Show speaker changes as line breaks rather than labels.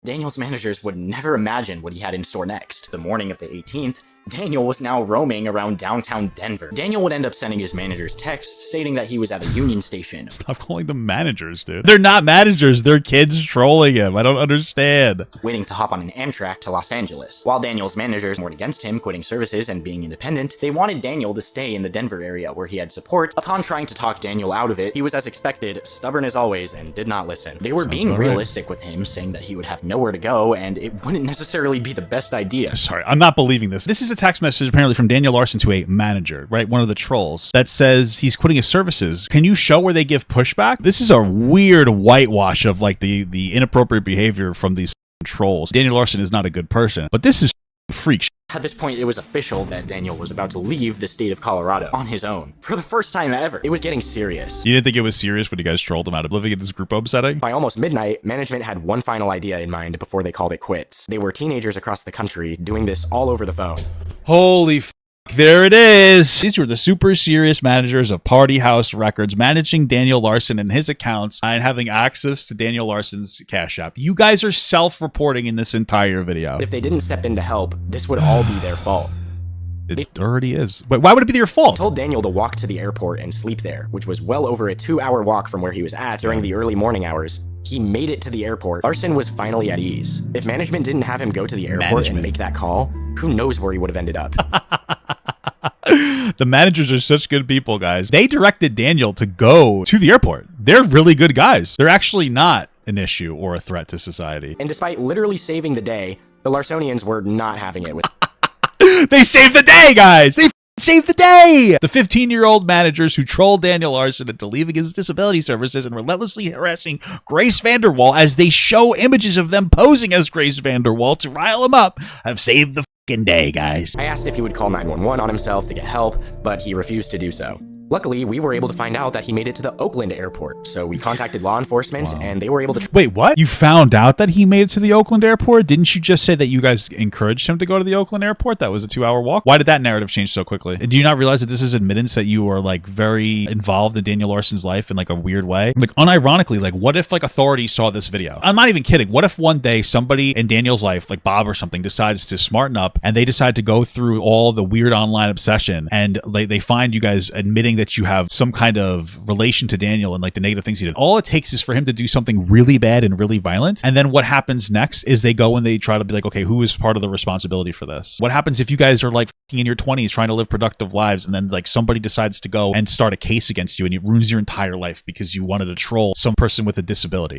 Daniel's managers would never imagine what he had in store next. The morning of the 18th, Daniel was now roaming around downtown Denver. Daniel would end up sending his managers texts stating that he was at a Union Station.
Stop calling them managers, dude. They're not managers. They're kids trolling him. I don't understand.
Waiting to hop on an Amtrak to Los Angeles. While Daniel's managers warned against him quitting services and being independent, they wanted Daniel to stay in the Denver area where he had support. Upon trying to talk Daniel out of it, he was, as expected, stubborn as always and did not listen. They were being realistic with him, saying that he would have nowhere to go and it wouldn't necessarily be the best idea.
Sorry, I'm not believing this. This is a text message apparently from Daniel Larson to a manager, right? One of the trolls that says he's quitting his services. Can you show where they give pushback? This is a weird whitewash of like the inappropriate behavior from these trolls. Daniel Larson is not a good person, but this is freak shit.
At this point, it was official that Daniel was about to leave the state of Colorado on his own. For the first time ever. It was getting serious.
You didn't think it was serious when you guys trolled him out of living in this group home setting?
By almost midnight, management had one final idea in mind before they called it quits. They were teenagers across the country doing this all over the phone.
Holy f***. There it is. These were the super serious managers of Party House Records managing Daniel Larson and his accounts and having access to Daniel Larson's Cash App. You guys are self-reporting in this entire video.
If they didn't step in to help, this would all be their fault.
It already is. Wait, why would it be your fault?
They told Daniel to walk to the airport and sleep there, which was well over a 2-hour walk from where he was at during the early morning hours. He made it to the airport. Larson was finally at ease. If management didn't have him go to the airport and make that call, who knows where he would have ended up.
The managers are such good people, guys. They directed Daniel to go to the airport. They're really good guys. They're actually not an issue or a threat to society.
And despite literally saving the day, the Larsonians were not having it with
They saved the day, guys! They saved the day! The 15-year-old managers who trolled Daniel Larson into leaving his disability services and relentlessly harassing Grace VanderWaal as they show images of them posing as Grace VanderWaal to rile him up have saved the f***ing day, guys.
I asked if he would call 911 on himself to get help, but he refused to do so. Luckily, we were able to find out that he made it to the Oakland airport, so we contacted law enforcement and they were able to...
Wait, what? You found out that he made it to the Oakland airport? Didn't you just say that you guys encouraged him to go to the Oakland airport? That was a 2-hour walk? Why did that narrative change so quickly? Do you not realize that this is admittance that you were like very involved in Daniel Larson's life in like a weird way? Like unironically, like what if like authorities saw this video? I'm not even kidding. What if one day somebody in Daniel's life, like Bob or something, decides to smarten up and they decide to go through all the weird online obsession and like they find you guys admitting that you have some kind of relation to Daniel and like the negative things he did. All it takes is for him to do something really bad and really violent. And then what happens next is they go and they try to be like, okay, who is part of the responsibility for this? What happens if you guys are like in your 20s trying to live productive lives and then like somebody decides to go and start a case against you and it ruins your entire life because you wanted to troll some person with a disability?